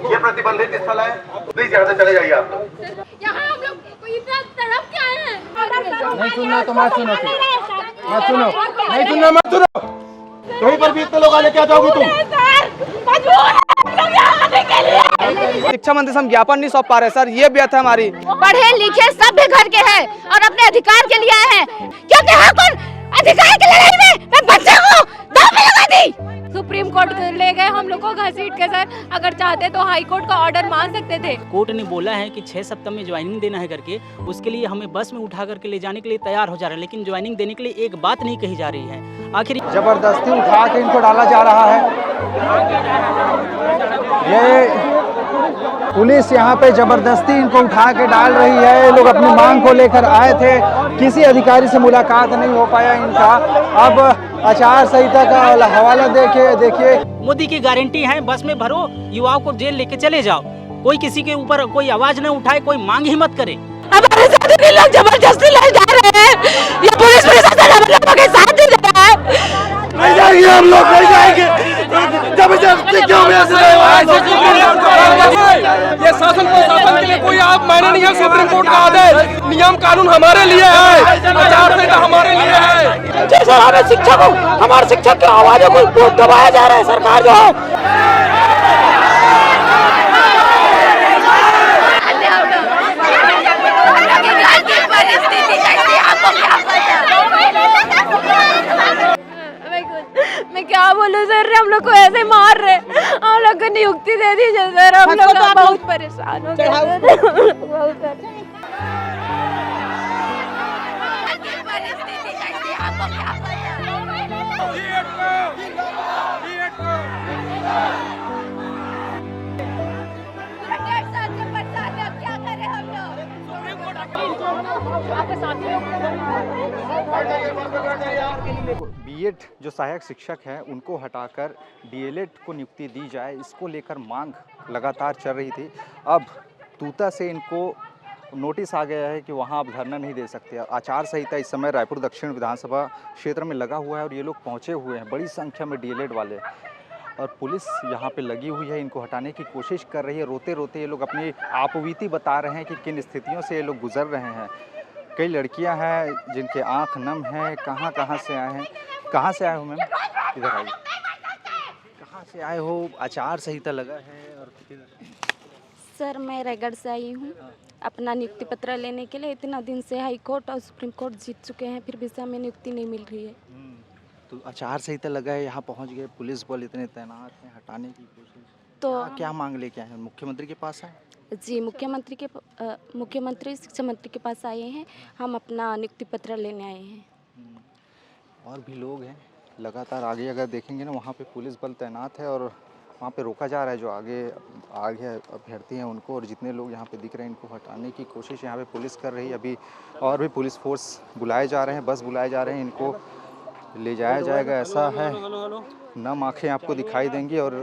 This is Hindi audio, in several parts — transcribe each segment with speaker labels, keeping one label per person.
Speaker 1: ये प्रतिबंधित स्थल है, प्लीज यहाँ से चले जाइए आप लोग।
Speaker 2: यहाँ हम लोग इतना तड़प के आए हैं।
Speaker 3: नहीं सुनना तो मत सुनो, मत सुनो, नहीं सुनना मत सुनो। कहीं पर भी इतने लोग आने क्या जाओगी तुम?
Speaker 4: शिक्षा मंत्री से हम ज्ञापन नहीं सौंप पा रहे सर, ये व्यथा हमारी।
Speaker 2: पढ़े लिखे सभ्य घर के हैं और अपने अधिकार के लिए आए हैं, क्योंकि हक और अधिकार की लड़ाई में मैं बच्चे को दांव पे लगा दी। सुप्रीम कोर्ट ले गए हम लोग को घसीट के सर, अगर चाहते तो हाई कोर्ट का ऑर्डर मान सकते थे।
Speaker 5: कोर्ट ने बोला है कि 6 सप्ताह में ज्वाइनिंग देना है करके, उसके लिए हमें बस में उठा करके ले जाने के लिए तैयार हो जा रहे हैं, लेकिन ज्वाइनिंग देने के लिए एक बात नहीं कही जा रही है। आखिर
Speaker 3: जबरदस्ती उठा के इनको डाला जा रहा है। ये पुलिस यहाँ पे जबरदस्ती इनको उठा के डाल रही है। ये लोग अपनी मांग को लेकर आए थे, किसी अधिकारी से मुलाकात नहीं हो पाया इनका। अब आचार संहिता का हवाला देखिए।
Speaker 5: मोदी की गारंटी है, बस में भरो, युवाओं को जेल लेके चले जाओ, कोई किसी के ऊपर कोई आवाज न उठाए, कोई मांग ही मत करे।
Speaker 2: हमारे साथ भी लोग जबरदस्ती ले जा रहे हैं, ये पुलिस प्रशासन हम लोगों के साथ ही लगा है।
Speaker 3: नहीं जाएंगे हम लोग, नहीं जाएंगे। जबरदस्ती क्यों
Speaker 6: ये शासन प्रशासन के लिए कोई आप मायने नहीं है। सुप्रीम कोर्ट का आदेश, नियम कानून हमारे लिए है, आचार संहिता हमारे लिए है।
Speaker 3: जैसे हमें शिक्षक को, हमारे शिक्षक की आवाजों को दबाया जा रहा है सरकार जो है।
Speaker 2: मैं क्या बोलूं सर, हम लोग को ऐसे मार रहे, हम लोग को नियुक्ति दे दीजिए सर, हम लोग बहुत परेशान हो गए।
Speaker 3: बीएड जो सहायक शिक्षक हैं उनको हटाकर डीएलएड को नियुक्ति दी जाए, इसको लेकर मांग लगातार चल रही थी। अब तूता से इनको नोटिस आ गया है कि वहां आप धरना नहीं दे सकते। आचार संहिता इस समय रायपुर दक्षिण विधानसभा क्षेत्र में लगा हुआ है और ये लोग पहुंचे हुए हैं, बड़ी संख्या में डीएलएड वाले, और पुलिस यहाँ पे लगी हुई है, इनको हटाने की कोशिश कर रही है। रोते रोते ये लोग अपनी आपबीती बता रहे हैं कि किन स्थितियों से ये लोग गुजर रहे हैं। कई लड़कियां हैं जिनके आंख नम हैं। कहाँ से आए हैं? कहाँ से आए हो मैम? इधर आइए। कहाँ से आए हो? आचार संहिता लगा है और
Speaker 7: सर मैं रायगढ़ से आई हूँ अपना नियुक्ति पत्र लेने के लिए। इतना दिन से हाई कोर्ट और सुप्रीम कोर्ट जीत चुके हैं, फिर भी से हमें नियुक्ति नहीं मिल रही है।
Speaker 3: तो आचार संहिता लगा है, यहाँ पहुँच गए, पुलिस बल इतने तैनात हैं, हटाने की कोशिश।
Speaker 7: तो
Speaker 3: क्या मांग लेके आए हैं? मुख्यमंत्री के पास आए?
Speaker 7: जी मुख्यमंत्री शिक्षा मंत्री के पास आए हैं, हम अपना नियुक्ति पत्र लेने आए हैं।
Speaker 3: और भी लोग हैं लगातार। आगे अगर देखेंगे ना, वहाँ पे पुलिस बल तैनात है और वहाँ पे रोका जा रहा है जो आगे अभ्यर्थी हैं उनको, और जितने लोग यहाँ पे दिख रहे हैं इनको हटाने की कोशिश यहाँ पे पुलिस कर रही है। अभी और भी पुलिस फोर्स बुलाए जा रहे हैं, बस बुलाए जा रहे हैं, इनको ले जाया जाएगा। ऐसा है, नम आँखें आपको दिखाई देंगी। और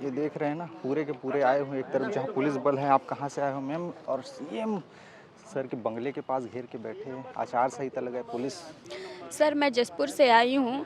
Speaker 3: ये देख रहे हैं ना, पूरे के पूरे आए हुए एक तरफ जहाँ पुलिस बल है। आप कहाँ से आए हो मैम? और सीएम सर के बंगले के पास घेर के बैठे हैं, आचार संहिता लगा है पुलिस।
Speaker 7: सर मैं जसपुर से आई हूँ,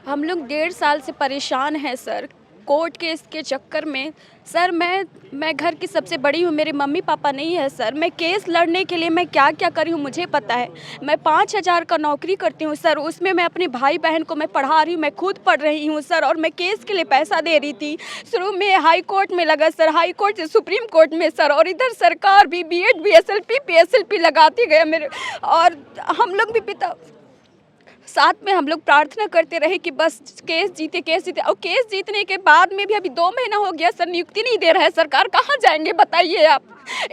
Speaker 7: हम लोग 1.5 साल से परेशान हैं सर कोर्ट केस के चक्कर में। सर मैं घर की सबसे बड़ी हूँ, मेरे मम्मी पापा नहीं है सर। मैं केस लड़ने के लिए मैं क्या क्या करी हूँ मुझे पता है। मैं 5,000 का नौकरी करती हूँ सर, उसमें मैं अपने भाई बहन को मैं पढ़ा रही हूँ, मैं खुद पढ़ रही हूँ सर, और मैं केस के लिए पैसा दे रही थी। शुरू में हाई कोर्ट में लगा सर, हाई कोर्ट से सुप्रीम कोर्ट में सर, और इधर सरकार भी बीएड बीएसएलपी पीएसएलपी लगाती गए मेरे। और हम लोग भी पिता साथ में हम लोग प्रार्थना करते रहे कि बस केस जीते। और केस जीतने के बाद में भी अभी 2 महीना हो गया सर, नियुक्ति नहीं दे रहा है सरकार। कहाँ जाएंगे बताइए आप?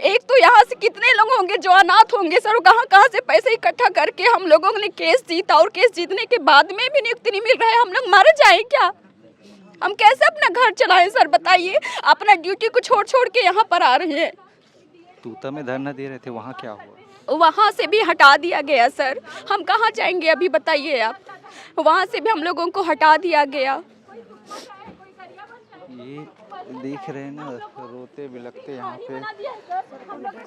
Speaker 7: एक तो यहाँ से कितने लोग होंगे जो अनाथ होंगे सर, कहाँ से पैसे इकट्ठा करके हम लोगों ने केस जीता, और केस जीतने के बाद में भी नियुक्ति नहीं मिल रहा है। हम लोग मर जाए क्या? हम कैसे अपना घर चलाएं सर बताइए? अपना ड्यूटी को छोड़ के यहाँ पर आ रहे हैं।
Speaker 3: तूता में धरना दे रहे थे, वहाँ क्या हुआ?
Speaker 7: वहाँ से भी हटा दिया गया सर, हम कहाँ जाएंगे अभी बताइए आप? वहाँ से भी हम लोगों को हटा दिया गया।
Speaker 3: ये देख रहे हैं ना, रोते बिलखते यहाँ पे।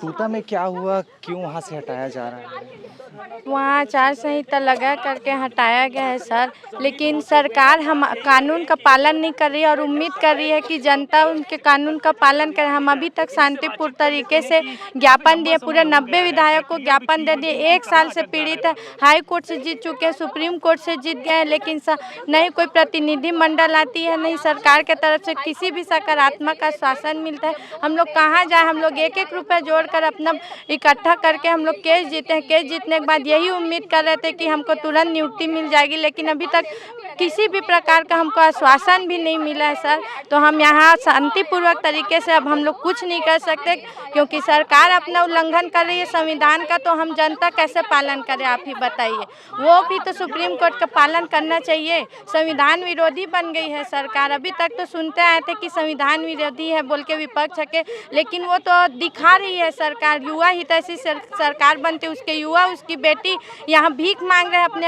Speaker 3: तूता में क्या हुआ, क्यों वहाँ से हटाया जा रहा है?
Speaker 8: वहाँ आचार संहिता लगा करके हटाया गया है सर, लेकिन सरकार हम कानून का पालन नहीं कर रही है और उम्मीद कर रही है कि जनता उनके कानून का पालन करे। हम अभी तक शांतिपूर्ण तरीके से ज्ञापन दिए, पूरे 90 विधायक को ज्ञापन दे दिए। 1 साल से पीड़ित है, हाई कोर्ट से जीत चुके हैं, सुप्रीम कोर्ट से जीत गए हैं, लेकिन नहीं कोई प्रतिनिधि मंडल आती है, नहीं सरकार के तरफ से किसी भी सकारात्मक आश्वासन मिलता है। हम लोग कहाँ जाए, हम लोग 1-1 रुपये जोड़कर अपना इकट्ठा करके हम लोग केस जीते हैं। केस जीतने के बाद यही उम्मीद कर रहे थे कि हमको तुरंत नियुक्ति मिल जाएगी, लेकिन अभी तक किसी भी प्रकार का हमको आश्वासन भी नहीं मिला है सर। तो हम यहाँ शांतिपूर्वक तरीके से अब हम लोग कुछ नहीं कर सकते, क्योंकि सरकार अपना उल्लंघन कर रही है संविधान का, तो हम जनता कैसे पालन करें आप ही बताइए। वो भी तो सुप्रीम कोर्ट का पालन करना चाहिए। संविधान विरोधी बन गई है सरकार। अभी तक तो सुनते आए थे कि संविधान विरोधी है बोल के विपक्ष के, लेकिन वो तो दिखा रही है सरकार। युवा हितैषी सरकार बनती, उसके युवा उसकी बेटी यहाँ भीख मांग रहे हैं। अपने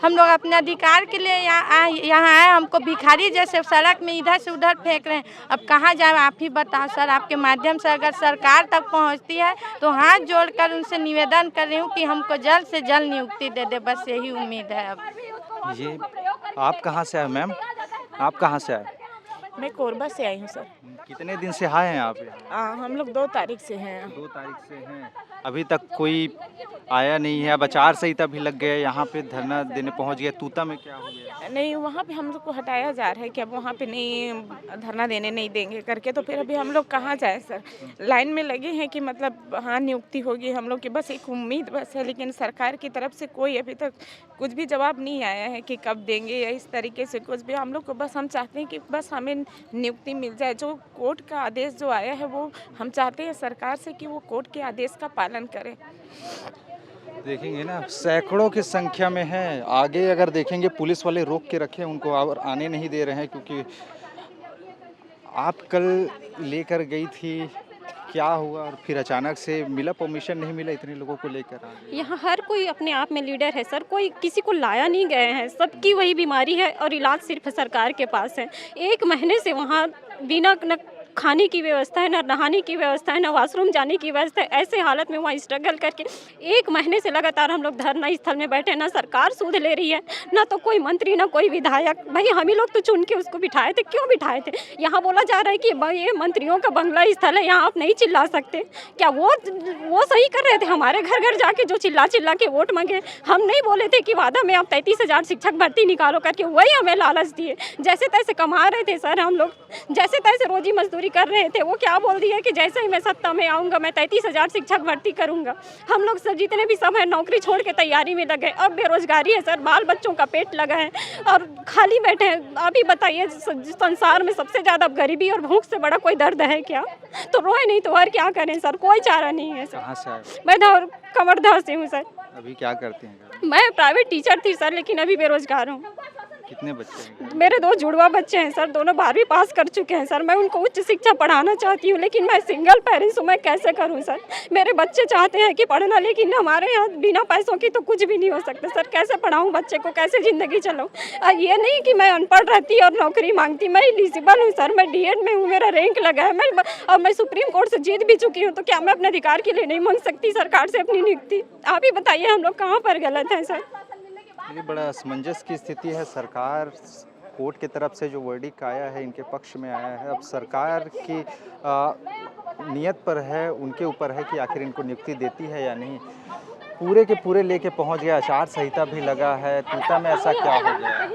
Speaker 8: हम लोग अपने अधिकार के लिए यहाँ आए, हमको भिखारी जैसे सड़क में इधर से उधर फेंक रहे हैं। अब कहाँ जाए आप ही बताओ सर। आपके माध्यम से अगर सरकार तक पहुँचती है तो हाथ जोड़कर उनसे निवेदन कर रही हूँ कि हमको जल्द से जल्द नियुक्ति दे दे, बस यही उम्मीद है। अब
Speaker 3: ये आप कहाँ से आए मैम? आप कहाँ से आए?
Speaker 9: मैं कोरबा से आई हूँ सर।
Speaker 3: कितने दिन से आए हैं आप?
Speaker 9: हम लोग 2 तारीख से हैं।
Speaker 3: 2 तारीख से हैं। अभी तक कोई आया नहीं है। अब आचार संहिता भी लग गया, यहाँ पे धरना देने पहुँच गए। तूता में क्या हो गया?
Speaker 9: नहीं, वहाँ पे हम लोग को हटाया जा रहा है कि अब वहाँ पे नहीं धरना देने नहीं देंगे करके। तो फिर अभी हम लोग कहाँ जाए सर? लाइन में लगे हैं कि मतलब हाँ नियुक्ति होगी हम लोग की, बस एक उम्मीद बस है। लेकिन सरकार की तरफ से कोई अभी तक कुछ भी जवाब नहीं आया है कि कब देंगे या इस तरीके से कुछ भी। हम लोग को बस हम चाहते हैं कि बस हमें नियुक्ति मिल जाए। जो कोर्ट का आदेश जो आया है वो हम चाहते हैं सरकार से कि वो कोर्ट के आदेश का पालन करे।
Speaker 3: देखेंगे ना, सैकड़ों की संख्या में है। आगे अगर देखेंगे पुलिस वाले रोक के रखे उनको और आने नहीं दे रहे हैं, क्योंकि आप कल लेकर गई थी, क्या हुआ और फिर अचानक से मिला, परमिशन नहीं मिला, इतने लोगों को लेकर आ गए।
Speaker 10: यहाँ हर कोई अपने आप में लीडर है सर, कोई किसी को लाया नहीं गए हैं। सबकी वही बीमारी है और इलाज सिर्फ सरकार के पास है। 1 महीने से वहाँ बिना न खाने की व्यवस्था है, ना नहाने की व्यवस्था है, ना वॉशरूम जाने की व्यवस्था है। ऐसे हालत में वहाँ स्ट्रगल करके 1 महीने से लगातार हम लोग धरना स्थल में बैठे। ना सरकार सूद ले रही है, ना तो कोई मंत्री, ना कोई विधायक। भाई हम ही लोग तो चुन के उसको बिठाए थे, क्यों बिठाए थे? यहाँ बोला जा रहा है कि ये मंत्रियों का बंगला स्थल है, यहाँ आप नहीं चिल्ला सकते। क्या वो सही कर रहे थे? हमारे घर घर जाके जो चिल्ला के वोट मांगे। हम नहीं बोले थे कि वादा में आप 33,000 शिक्षक भर्ती निकालो करके, वही हमें लालच दिए। जैसे तैसे कमा रहे थे सर हम लोग, जैसे तैसे रोजी मजदूरी कर रहे थे। वो क्या बोल दिया कि जैसे ही मैं सत्ता में आऊँगा मैं 33,000 शिक्षक भर्ती करूँगा। हम लोग सब जितने भी सब है नौकरी छोड़ के तैयारी में लगे। अब बेरोजगारी है सर, बाल बच्चों का पेट लगा है और खाली बैठे हैं। अभी बताइए, संसार में सबसे ज़्यादा गरीबी और भूख से बड़ा कोई दर्द है क्या? तो रोए नहीं तो और क्या करें सर, कोई चारा नहीं है सर।
Speaker 3: कहाँ से आए?
Speaker 10: मैं कमरधा से हूँ सर।
Speaker 3: अभी क्या करते हैं?
Speaker 10: मैं प्राइवेट टीचर थी सर, लेकिन अभी बेरोजगार हूँ।
Speaker 3: कितने बच्चे हैं?
Speaker 10: मेरे 2 जुड़वा बच्चे हैं सर, दोनों 12वीं पास कर चुके हैं सर। मैं उनको उच्च शिक्षा पढ़ाना चाहती हूँ, लेकिन मैं सिंगल पेरेंट्स हूँ, मैं कैसे करूँ सर? मेरे बच्चे चाहते हैं कि पढ़ना, लेकिन हमारे यहाँ बिना पैसों की तो कुछ भी नहीं हो सकता सर। कैसे पढ़ाऊँ बच्चे को, कैसे ज़िंदगी चलाऊँ? ये नहीं कि मैं अनपढ़ रहती और नौकरी मांगती। मैं एलिजिबल हूँ सर, मैं D.Ed में हूँ, मेरा रैंक लगा है, और मैं सुप्रीम कोर्ट से जीत भी चुकी हूँ। तो क्या मैं अपने अधिकार के लिए नहीं मांग सकती सरकार से अपनी नियुक्ति? आप ही बताइए हम लोग कहाँ पर गलत हैं सर?
Speaker 3: ये बड़ा असमंजस की स्थिति है। सरकार कोर्ट की तरफ से जो वर्डिक्ट आया है इनके पक्ष में आया है। अब सरकार की नियत पर है, उनके ऊपर है कि आखिर इनको नियुक्ति देती है या नहीं। पूरे के पूरे लेके पहुंच गया, आचार संहिता भी लगा है। तूता में ऐसा क्या हो गया?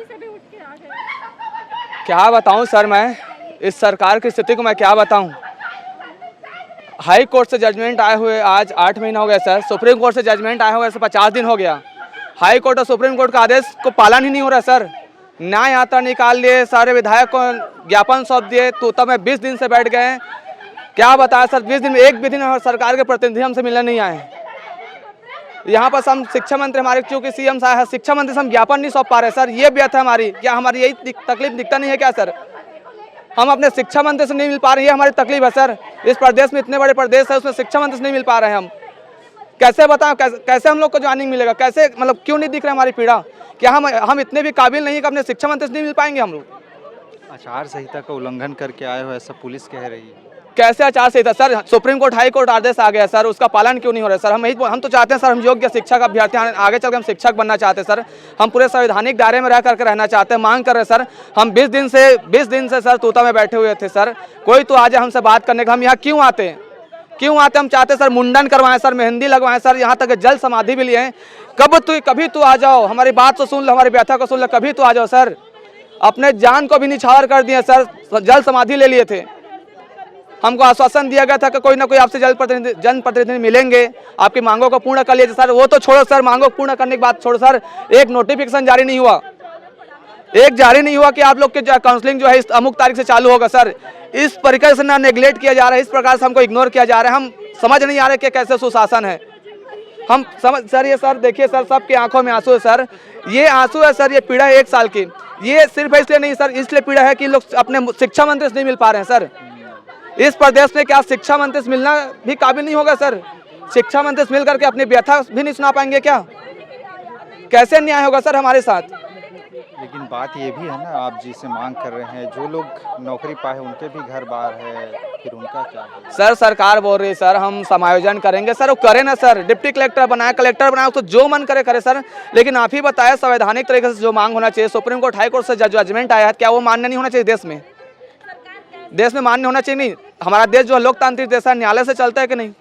Speaker 4: क्या बताऊं सर, मैं इस सरकार की स्थिति को मैं क्या बताऊं। हाई कोर्ट से जजमेंट आए हुए आज 8 महीना हो गया सर। सुप्रीम कोर्ट से जजमेंट आए हुए 50 दिन हो गया। हाई कोर्ट और सुप्रीम कोर्ट का आदेश को पालन ही नहीं हो रहा सर। न्याय यात्रा निकाल लिए, सारे विधायक को ज्ञापन सौंप दिए। तूता में 20 दिन से बैठ गए। क्या बताया सर, 20 दिन में एक भी दिन सरकार के प्रतिनिधि हमसे मिलने नहीं आए। यहाँ पर हम शिक्षा मंत्री, हमारे चूँकि CM साहब है, शिक्षा मंत्री से हम ज्ञापन नहीं सौंप पा रहे सर। ये व्यथा है हमारी। क्या हमारी यही तकलीफ दिखता नहीं है क्या सर? हम अपने शिक्षा मंत्री से नहीं मिल पा रहे, ये हमारी तकलीफ है सर। इस प्रदेश में इतने बड़े प्रदेश है, उसमें शिक्षा मंत्री से नहीं मिल पा रहे हैं हम। कैसे बताएं, कैसे हम लोग को ज्वाइनिंग मिलेगा? कैसे, मतलब क्यों नहीं दिख रहा हमारी पीड़ा? क्या हम इतने भी काबिल नहीं कि अपने शिक्षा मंत्री से नहीं मिल पाएंगे हम लोग?
Speaker 3: आचार संहिता का उल्लंघन करके आए हो ऐसा पुलिस कह रही है।
Speaker 4: कैसे आचार संहिता sir? Supreme court high court आदेश आ गया सर, उसका पालन क्यों नहीं हो रहा है सर? हम तो चाहते हैं सर, हम योग्य शिक्षक अभ्यर्थी आगे चलकर हम शिक्षक बनना चाहते हैं सर। हम पूरे संवैधानिक दायरे में रह करके रहना चाहते हैं, मांग कर रहे हैं सर। हम 20 दिन से सर तूता में बैठे हुए थे सर, कोई तो आ जाए हमसे बात करने का। हम यहाँ क्यों आते हैं? हम चाहते हैं सर मुंडन करवाएं सर, मेहंदी लगवाएं सर, यहाँ तक जल समाधि भी लिए। कभी तू आ जाओ, हमारी बात तो सुन लो, हमारी व्यथा को सुन लो, कभी तो आ जाओ सर। अपने जान को भी निछावर कर दिए सर, जल समाधि ले लिए थे। हमको आश्वासन दिया गया था कि कोई ना कोई आपसे जनप्रतिनिधि मिलेंगे, आपकी मांगों को पूर्ण कर लीजिए सर। वो तो छोड़ो सर, मांगों को पूर्ण करने की बात छोड़ो सर, एक नोटिफिकेशन जारी नहीं हुआ कि आप लोग के काउंसलिंग जो है इस अमुक तारीख से चालू होगा सर। इस प्रकार से ना नेग्लेक्ट किया जा रहा है, इस प्रकार से हमको इग्नोर किया जा रहा है। हम समझ नहीं आ रहे कि कैसे सुशासन है। हम समझ सर, ये सर देखिए सर, सबकी आंखों में आंसू है सर। ये आंसू है सर, ये पीड़ा है 1 साल की। ये सिर्फ इसलिए नहीं सर, इसलिए पीड़ा है कि लोग अपने शिक्षा मंत्री से नहीं मिल पा रहे हैं सर। इस प्रदेश में क्या शिक्षा मंत्री से मिलना भी काबिल नहीं होगा सर? शिक्षा मंत्री से मिल करके अपनी व्यथा भी नहीं सुना पाएंगे क्या? कैसे न्याय होगा सर हमारे साथ?
Speaker 3: लेकिन बात ये भी है ना, आप जिसे मांग कर रहे हैं, जो लोग नौकरी पाए उनके भी घर बार है, फिर उनका क्या है?
Speaker 4: सर सरकार बोल रही है सर हम समायोजन करेंगे सर, वो करे ना सर। डिप्टी कलेक्टर बनाए, कलेक्टर बनाए, तो जो मन करे सर। लेकिन आप ही बताया, संवैधानिक तरीके से जो मांग होना चाहिए, सुप्रीम कोर्ट हाई कोर्ट से जजमेंट आया है, क्या वो मान्य नहीं होना चाहिए? देश में मान्य होना चाहिए नहीं? हमारा देश जो लोकतांत्रिक देश है, न्यायालय से चलता है कि नहीं?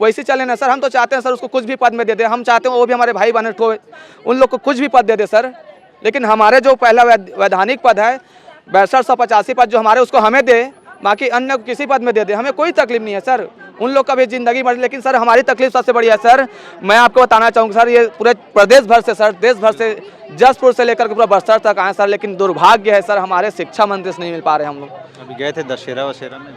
Speaker 4: वैसे चले ना सर। हम तो चाहते हैं सर उसको कुछ भी पद में दे दे, हम चाहते हैं वो भी हमारे भाई बहन ठो, उन लोग को कुछ भी पद दे दे सर। लेकिन हमारे जो पहला वैधानिक पद है 6285 पद जो हमारे, उसको हमें दे, बाकी अन्य किसी पद में दे दे, हमें कोई तकलीफ नहीं है सर। उन लोग का भी जिंदगी बढ़। लेकिन सर हमारी तकलीफ सबसे बड़ी है सर। मैं आपको बताना चाहूँगा सर, ये पूरे प्रदेश भर से सर, देश भर से, जसपुर से लेकर के पूरा बस्तर तक आए सर। लेकिन दुर्भाग्य है सर, हमारे शिक्षा मंत्री से नहीं मिल पा रहे हम लोग।
Speaker 3: अभी गए थे दशहरा वशहरा में,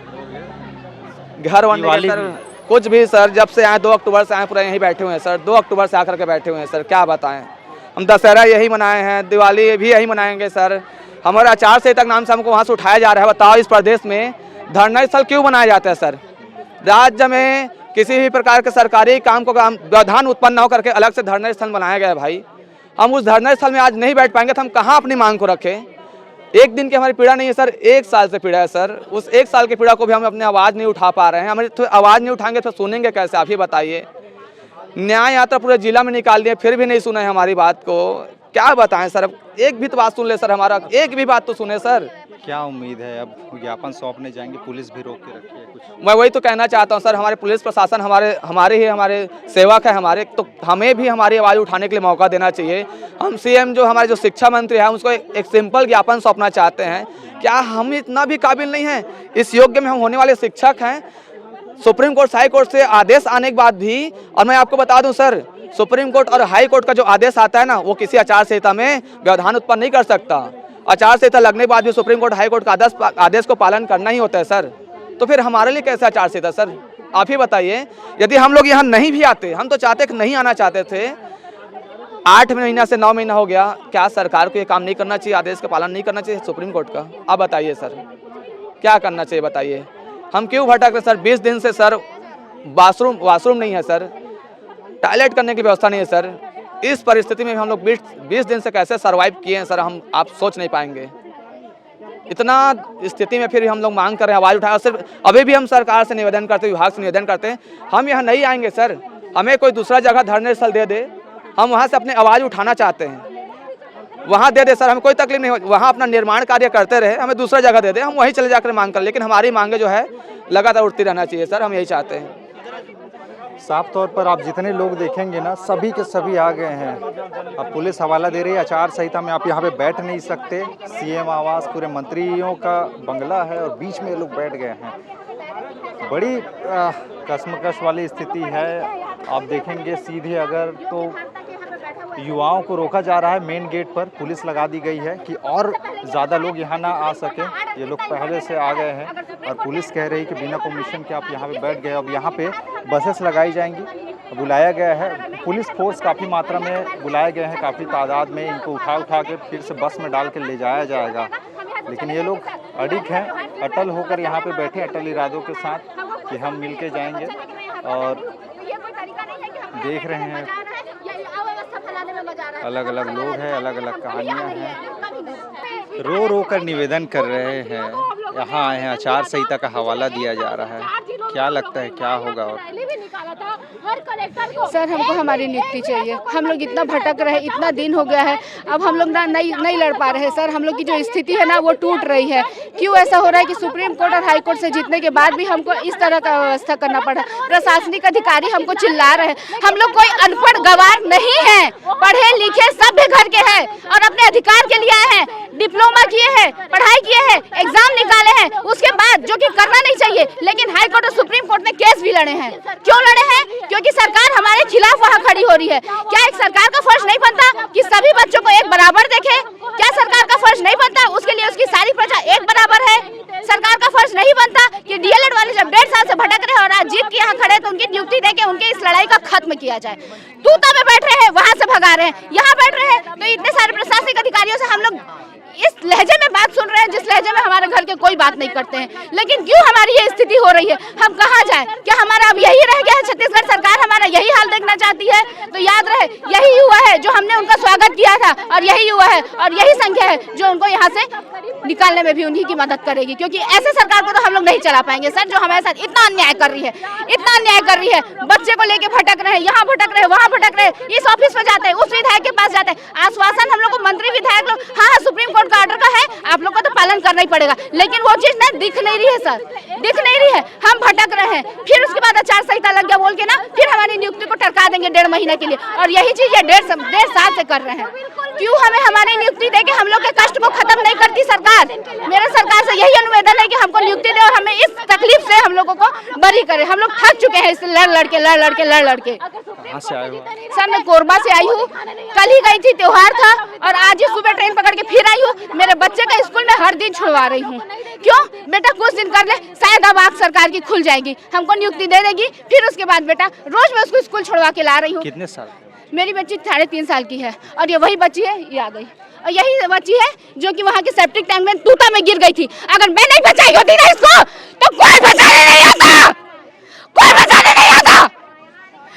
Speaker 4: घर वाले सर कुछ भी सर, जब से आए 2 अक्टूबर से आए, पूरा यहीं बैठे हुए हैं सर। 2 अक्टूबर से आकर के बैठे हुए हैं सर, क्या बताएं। हम दशहरा यही मनाए हैं, दिवाली भी यही मनाएंगे सर। हमारा आचार संहिता के नाम से हमको वहाँ से उठाया जा रहा है। बताओ इस प्रदेश में धरना स्थल क्यों बनाया जाता है सर? राज्य में किसी भी प्रकार के सरकारी काम को व्यवधान उत्पन्न न होकर के अलग से धरना स्थल बनाया गया है भाई। हम उस धरना स्थल में आज नहीं बैठ पाएंगे तो हम कहाँ अपनी मांग को रखें? एक दिन की हमारी पीड़ा नहीं है सर, 1 साल से पीड़ा है सर। उस 1 साल की पीड़ा को भी हम अपनी आवाज़ नहीं उठा पा रहे हैं। हमारी तो आवाज़ नहीं उठाएंगे तो सुनेंगे कैसे? आप ही बताइए। न्याय यात्रा पूरे जिला में निकाल दिए, फिर भी नहीं सुने हमारी बात को। क्या बताएं सर? अब एक भी तो बात सुन ले सर, हमारा एक भी बात तो सुने सर।
Speaker 3: क्या उम्मीद है? अब ज्ञापन सौंपने जाएंगे, पुलिस भी रोक के रखी है कुछ?
Speaker 4: मैं वही तो कहना चाहता हूं सर, हमारे पुलिस प्रशासन हमारे सेवक है हमारे, तो हमें भी हमारी आवाज़ उठाने के लिए मौका देना चाहिए। हम सीएम जो हमारे जो शिक्षा मंत्री हैं उसको एक सिंपल ज्ञापन सौंपना चाहते हैं। क्या हम इतना भी काबिल नहीं हैं? इस योग्य में हम होने वाले शिक्षक हैं। सुप्रीम कोर्ट हाई कोर्ट से आदेश आने के बाद भी, और मैं आपको बता दूं सर, सुप्रीम कोर्ट और हाई कोर्ट का जो आदेश आता है ना, वो किसी आचार संहिता में व्यवधान उत्पन्न नहीं कर सकता। आचार संहिता लगने के बाद भी सुप्रीम कोर्ट हाई कोर्ट का आदेश को पालन करना ही होता है सर। तो फिर हमारे लिए कैसे आचार संहिता सर? आप ही बताइए। यदि हम लोग यहाँ नहीं भी आते, हम तो चाहते कि नहीं आना चाहते थे, 8 महीना से 9 महीना हो गया, क्या सरकार को ये काम नहीं करना चाहिए? आदेश का पालन नहीं करना चाहिए सुप्रीम कोर्ट का? आप बताइए सर, क्या करना चाहिए बताइए? हम क्यों भटक रहे सर? 20 दिन से सर वाशरूम नहीं है सर, टॉयलेट करने की व्यवस्था नहीं है सर। इस परिस्थिति में हम लोग 20 दिन से कैसे सर्वाइव किए हैं सर, हम आप सोच नहीं पाएंगे। इतना स्थिति में फिर हम लोग मांग कर रहे हैं, आवाज़ उठाए। और सिर्फ अभी भी हम सरकार से निवेदन करते हैं, विभाग से निवेदन करते हैं, हम यहाँ नहीं आएंगे सर, हमें कोई दूसरा जगह धरने स्थल दे दे, हम वहाँ से अपनी आवाज़ उठाना चाहते हैं, वहाँ दे दे सर, हमें कोई तकलीफ नहीं हो। वहाँ अपना निर्माण कार्य करते रहे, हमें दूसरा जगह दे दे, हम वहीं चले जाकर मांग कर। लेकिन हमारी मांगे जो है लगातार उठती रहना चाहिए सर, हम यही चाहते हैं।
Speaker 3: साफ तौर पर आप जितने लोग देखेंगे ना, सभी के सभी आ गए हैं। अब पुलिस हवाला दे रही है आचार संहिता में, आप यहाँ पे बैठ नहीं सकते। सीएम आवास पूरे मंत्रियों का बंगला है और बीच में लोग बैठ गए हैं। बड़ी कश्मकश वाली स्थिति है। आप देखेंगे सीधे अगर तो युवाओं को रोका जा रहा है मेन गेट पर, पुलिस लगा दी गई है कि और ज़्यादा लोग यहाँ ना आ सकें। ये लोग पहले से आ गए हैं और पुलिस कह रही है कि बिना परमिशन के आप यहाँ पे बैठ गए। अब यहाँ पे बसेस लगाई जाएंगी, बुलाया गया है, पुलिस फोर्स काफ़ी मात्रा में बुलाए गए हैं, काफ़ी तादाद में। इनको उठा के फिर से बस में डाल के ले जाया जाएगा। लेकिन ये लोग अडिग हैं, अटल होकर यहाँ पे बैठे, अटल इरादों के साथ कि हम मिल के जाएंगे। और देख रहे हैं अलग अलग लोग हैं, अलग अलग कहानियाँ हैं। रो रो कर निवेदन कर रहे हैं, यहाँ आए हैं, आचार संहिता का हवाला दिया जा रहा है। क्या लगता है क्या होगा? और
Speaker 2: सर हमको हमारी नियुक्ति चाहिए। हम लोग इतना भटक रहे, इतना दिन हो गया है, अब हम लोग ना नहीं लड़ पा रहे हैं सर। हम लोग की जो स्थिति है ना वो टूट रही है। क्यों ऐसा हो रहा है कि सुप्रीम कोर्ट और हाई कोर्ट से जीतने के बाद भी हमको इस तरह का व्यवस्था करना पड़ा। प्रशासनिक अधिकारी हमको चिल्ला रहे हैं। हम लोग कोई अनपढ़ गवार नहीं है, पढ़े लिखे सभ्य घर के हैं और अपने अधिकार के लिए आए हैं। डिप्लोमा किए हैं, पढ़ाई किए हैं, एग्जाम निकाले हैं, उसके बाद जो कि करना नहीं चाहिए, लेकिन हाई कोर्ट और सुप्रीम कोर्ट में केस भी लड़े हैं। क्यों लड़े हैं? क्योंकि सरकार हमारे खिलाफ वहाँ खड़ी हो रही है। क्या एक सरकार का फर्ज नहीं बनता कि सभी बच्चों को एक बराबर देखे? क्या सरकार का फर्ज नहीं बनता उसके लिए उसकी सारी प्रजा एक बराबर है? सरकार का फर्ज नहीं बनता कि डीएलएड वाले जब 1.5 साल से भटक रहे और आज जीत के यहाँ खड़े तो उनकी नियुक्ति देके उनके इस लड़ाई का खत्म किया जाए? तूता में बैठ रहे हैं, वहाँ से भगा रहे हैं, यहाँ बैठ रहे हैं, तो इतने सारे प्रशासनिक अधिकारियों से हम लोग इस लहजे में बात सुन रहे हैं जिस लहजे में हमारे घर के कोई बात नहीं करते हैं। लेकिन क्यों हमारी ये स्थिति हो रही है? हम कहाँ जाएं? क्या हमारा अब यही रह गया है? छत्तीसगढ़ सरकार हमारा यही हाल देखना चाहती है? तो याद रहे, यही युवा है जो हमने उनका स्वागत किया था और यही युवा है और यही संख्या है जो उनको यहाँ से निकालने में भी उन्हीं की मदद करेगी। क्योंकि ऐसे सरकार को तो हम लोग नहीं चला पाएंगे सर, जो हमारे साथ इतना अन्याय कर रही है, इतना अन्याय कर रही है। बच्चे को लेके भटक रहे हैं, यहाँ भटक रहे हैं, वहाँ भटक रहे हैं, इस ऑफिस में जाते हैं, उस विधायक के पास जाते हैं। आश्वासन हम लोग को मंत्री विधायक लोग, हाँ सुप्रीम कोर्ट का ऑर्डर का है, आप लोग को तो पालन करना ही पड़ेगा, लेकिन वो चीज ना दिख नहीं रही है सर, दिख नहीं रही है। हम भटक रहे हैं, फिर उसके बाद आचार संहिता लग गया बोल के ना फिर हमारी नियुक्ति को टरका देंगे 1.5 महीने के लिए। और यही चीज ये 1.5 साल से कर रहे हैं। क्यों हमें हमारी नियुक्ति देके हम लोग के कष्ट को खत्म नहीं करती सरकार? मेरे सरकार से यही अनुवेदन है कि हमको नियुक्ति दे और हमें इस तकलीफ से हम लोगों को बरी करे। हम लोग थक चुके हैं इस लड़ लड़के।
Speaker 3: कहाँ से आए हो?
Speaker 2: सर मैं कोरबा से आई हूँ, कल ही गई थी, त्योहार था और आज ही सुबह ट्रेन पकड़ के फिर आई हूँ। मेरे बच्चे का स्कूल में हर दिन छुड़वा रही हूँ। क्यों? बेटा कुछ दिन कर ले, शायद अब आप सरकार की खुल जाएगी, हमको नियुक्ति दे देगी, फिर उसके बाद बेटा रोज मैं उसको स्कूल छुड़वा के ला रही हूँ।
Speaker 3: कितने साल?
Speaker 2: मेरी बच्ची 3.5 साल की है और ये वही बच्ची है, ये आ गई। और यही बच्ची है जो कि वहाँ के सेप्टिक टैंक में तूता में गिर गई थी। अगर मैं नहीं बचाई होती ना इसको तो कोई बचाने नहीं आता, कोई बचाने नहीं आता।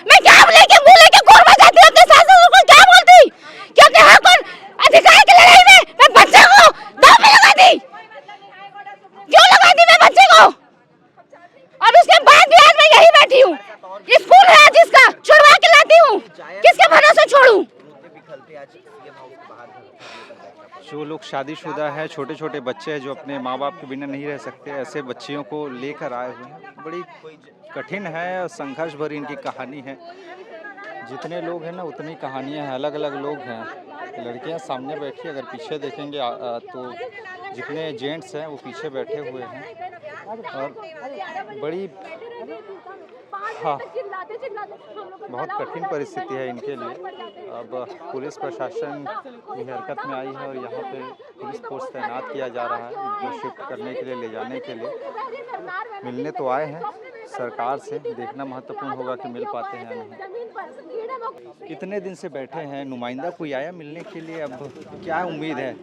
Speaker 2: मैं क्या मुंह लेके कोरबा जाती अपने सास-ससुर को क्या बोलती? क्योंकि हक और अधिकार की लड़ाई में मैं बच्चे को दांव पे लगा दी। क्यों लगा दी मैं बच्चे को? और उसके बाद भी आज मैं यही बैठी हूँ। स्कूल है जिसका छुड़वा के लाती हूँ, किसके भरोसे छोड़ूं?
Speaker 3: जो लोग शादीशुदा है, छोटे छोटे बच्चे हैं जो अपने माँ बाप के बिना नहीं रह सकते, ऐसे बच्चियों को लेकर आए हुए हैं। बड़ी कठिन है और संघर्ष भरी इनकी कहानी है। जितने लोग हैं ना उतनी कहानियां हैं, अलग अलग लोग हैं। लड़कियां सामने बैठी, अगर पीछे देखेंगे तो जितने जेंट्स हैं वो पीछे बैठे हुए हैं और बड़ी बहुत कठिन परिस्थिति है इनके लिए। अब पुलिस प्रशासन की हरकत में आई है और यहाँ पे पुलिस फोर्स तैनात किया जा रहा है इनको शिफ्ट करने के लिए, ले जाने के लिए। मिलने तो आए हैं सरकार से, देखना महत्वपूर्ण होगा कि मिल पाते हैं या नहीं। कितने दिन से बैठे हैं, नुमाइंदा कोई आया मिलने के लिए? अब क्या उम्मीद है?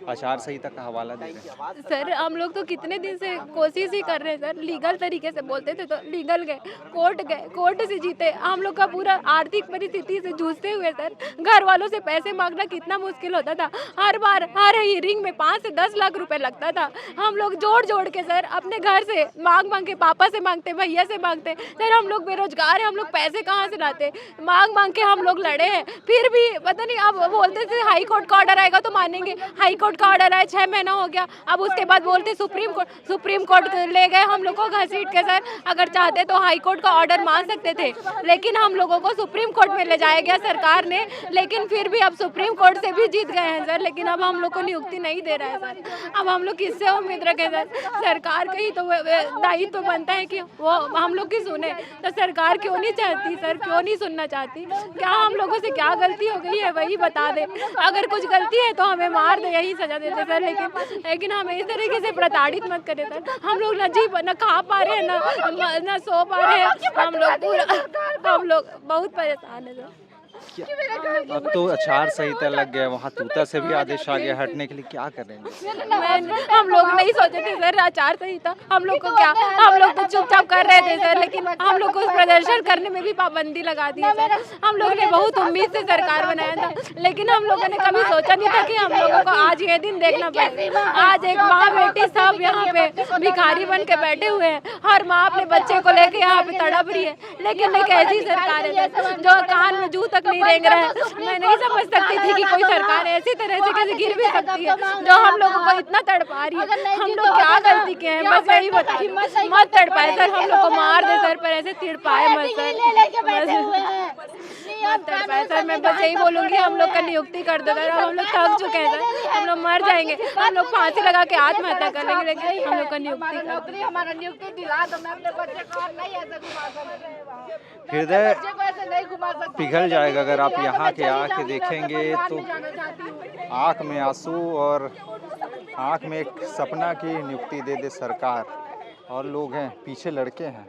Speaker 3: आचार संहिता का हवाला दे रहे हैं
Speaker 10: सर। हम लोग तो कितने दिन से कोशिश ही कर रहे हैं सर, लीगल तरीके से बोलते थे तो लीगल गए, कोर्ट से जीते। हम लोग का पूरा आर्थिक परिस्थिति से जूझते हुए सर, घर वालों से पैसे मांगना कितना मुश्किल होता था। हर बार हर हियरिंग में 5 से 10 लाख रुपए लगता था। हम लोग जोड़ के सर अपने घर से मांग के, पापा से मांगते, भैया से मांगते। सर हम लोग बेरोजगार हैं, हम लोग पैसे कहाँ से लाते? मांग के हम लोग लड़े हैं, फिर भी पता नहीं। अब बोलते थे हाई कोर्ट का ऑर्डर आएगा तो मानेंगे। हाई कोर्ट का ऑर्डर आया 6 महीना हो गया, अब उसके बाद बोलते सुप्रीम कोर्ट ले गए हम लोग को घसीट के। सर अगर चाहते तो हाई कोर्ट का ऑर्डर मान सकते थे, लेकिन हम लोगों को सुप्रीम कोर्ट में ले जाया गया सरकार ने। लेकिन फिर भी अब सुप्रीम कोर्ट से भी जीत गए हैं सर, लेकिन अब हम लोग को नियुक्ति नहीं दे रहा है सर। अब हम लोग किससे उम्मीद रखें सर? सरकार का ही तो दायित्व तो बनता है कि वो हम लोग की सुने। तो सरकार क्यों नहीं चाहती सर, क्यों नहीं सुनना चाहती? क्या हम लोगों से क्या गलती हो गई है वही बता दे। अगर कुछ गलती है तो हमें मार दे, यही सजा देते सर। लेकिन हमें इस तरीके से प्रताड़ित मत करें सर। हम लोग न खा पा रहे हैं, न सो पा रहे हैं। हम लोग बहुत परेशान है सर।
Speaker 3: अब तो आचार संहिता लग गया, वहाँ तूता से भी आदेश आ गया हटने के लिए, क्या करेंगे?
Speaker 2: हम लोग नहीं सोचे थे सर आचार संहिता, हम लोग को क्या, हम लोग तो चुपचाप कर रहे थे सर, लेकिन हम लोग को प्रदर्शन करने में भी पाबंदी लगा दी है सर। हम लोग ने बहुत उम्मीद से सरकार बनाया था, लेकिन हम लोगों ने कभी सोचा नहीं था कि हम लोगों को आज ये दिन देखना पड़ेगा। आज एक माँ बेटी सब यहाँ पे भिखारी बन के बैठे हुए हैं, हर माँ अपने बच्चे को लेके यहाँ पे तड़प रही है, लेकिन एक ऐसी सरकार है जो कान में जू तक नहीं रेंग रहा है। मैं नहीं समझ सकती थी कि कोई सरकार ऐसी तरह से कैसे गिर भी सकती है, जो हम लोगों को इतना तड़पा रही है। हम लोग क्या गलती किए हैं, बस यही बताइए। मत तड़पाए सर, हम लोग को मार दे सर, पर ऐसे तड़पाए मत सर, मत तड़पाए सर। मैं बस यही बोलूँगी, हम लोग का नियुक्ति कर दो सर, हम लोग थक चुके हैं सर, हम लोग मर जाएंगे, हम लोग फांसी लगा के आत्महत्या कर लेंगे, लेकिन हम लोग का नियुक्ति कर दो, हमारा नियुक्ति दिला दो। मैं अपने बच्चे को नहीं ऐसे घुमा सकती,
Speaker 3: हृदय पिघल जाएगा अगर आप यहाँ के आके देखेंगे तो आँख में आंसू और आँख में एक सपना की नियुक्ति दे दे सरकार। और लोग हैं पीछे, लड़के हैं,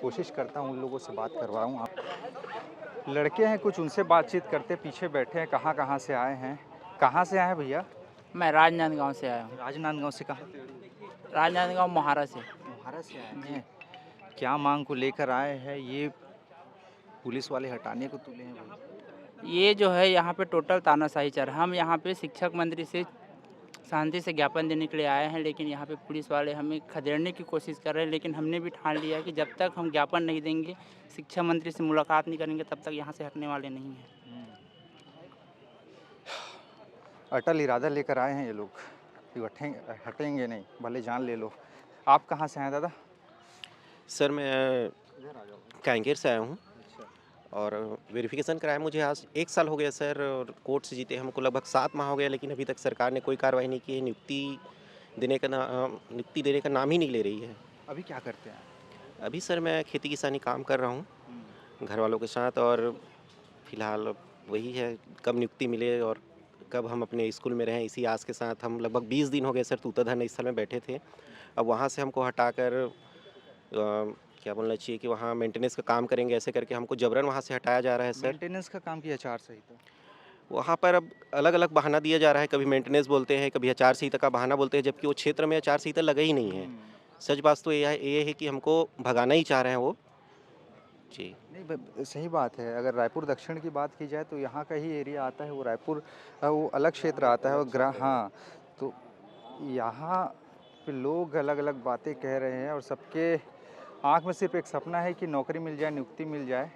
Speaker 3: कोशिश करता हूँ उन लोगों से बात करवाऊँ। आप लड़के हैं कुछ, उनसे बातचीत करते, पीछे बैठे हैं। कहाँ से आए हैं, कहाँ से आए हैं भैया?
Speaker 5: मैं राजनांदगांव से आया हूँ।
Speaker 3: राजनांदगांव से कहाँ?
Speaker 5: राजनांदगांव मोहारा से।
Speaker 3: मोहारा से आए हैं। क्या मांग को लेकर आए हैं? ये पुलिस वाले हटाने को तुले हैं भाई?
Speaker 5: ये जो है यहाँ पे टोटल तानाशाही चल रहा है। हम यहाँ पे शिक्षक मंत्री से शांति से ज्ञापन देने के लिए आए हैं, लेकिन यहाँ पे पुलिस वाले हमें खदेड़ने की कोशिश कर रहे हैं। लेकिन हमने भी ठान लिया कि जब तक हम ज्ञापन नहीं देंगे, शिक्षा मंत्री से मुलाकात नहीं करेंगे, तब तक यहाँ से हटने वाले नहीं हैं।
Speaker 3: अटल इरादा लेकर आए हैं ये लोग कि हटेंगे नहीं, भले जान ले लो। आप कहाँ से आए दादा?
Speaker 11: सर मैं कांगेर से आया हूँ और वेरिफिकेशन कराया मुझे आज 1 साल हो गया सर, और कोर्ट से जीते हमको लगभग 7 माह हो गया, लेकिन अभी तक सरकार ने कोई कार्रवाई नहीं की है। नियुक्ति देने का नाम ही नहीं ले रही है।
Speaker 3: अभी क्या करते हैं?
Speaker 11: अभी सर मैं खेती किसानी काम कर रहा हूँ घर वालों के साथ, और फिलहाल वही है कब नियुक्ति मिले और कब हम अपने स्कूल में रहें, इसी आस के साथ हम लगभग 20 दिन हो गए सर तूता धरना स्थल में बैठे थे। अब वहाँ से हमको हटाकर क्या बोलना चाहिए कि वहाँ मेंटेनेंस का काम करेंगे, ऐसे करके हमको जबरन वहाँ से हटाया जा रहा है सर।
Speaker 3: मेंटेनेंस का काम की आचार संहिता
Speaker 11: वहाँ पर अब अलग अलग बहाना दिया जा रहा है, कभी मेंटेनेंस बोलते हैं, कभी आचार संहिता का बहाना बोलते हैं, जबकि वो क्षेत्र में आचार संहिता लगा ही नहीं है। सच बात तो ये है कि हमको भगाना ही चाह रहे हैं वो जी।
Speaker 3: नहीं सही बात है। अगर रायपुर दक्षिण की बात की जाए तो यहाँ का ही एरिया आता है, वो रायपुर वो अलग क्षेत्र आता है। और हाँ, तो यहाँ पे लोग अलग अलग बातें कह रहे हैं और सबके आँख में सिर्फ एक सपना है कि नौकरी मिल जाए, नियुक्ति मिल जाए।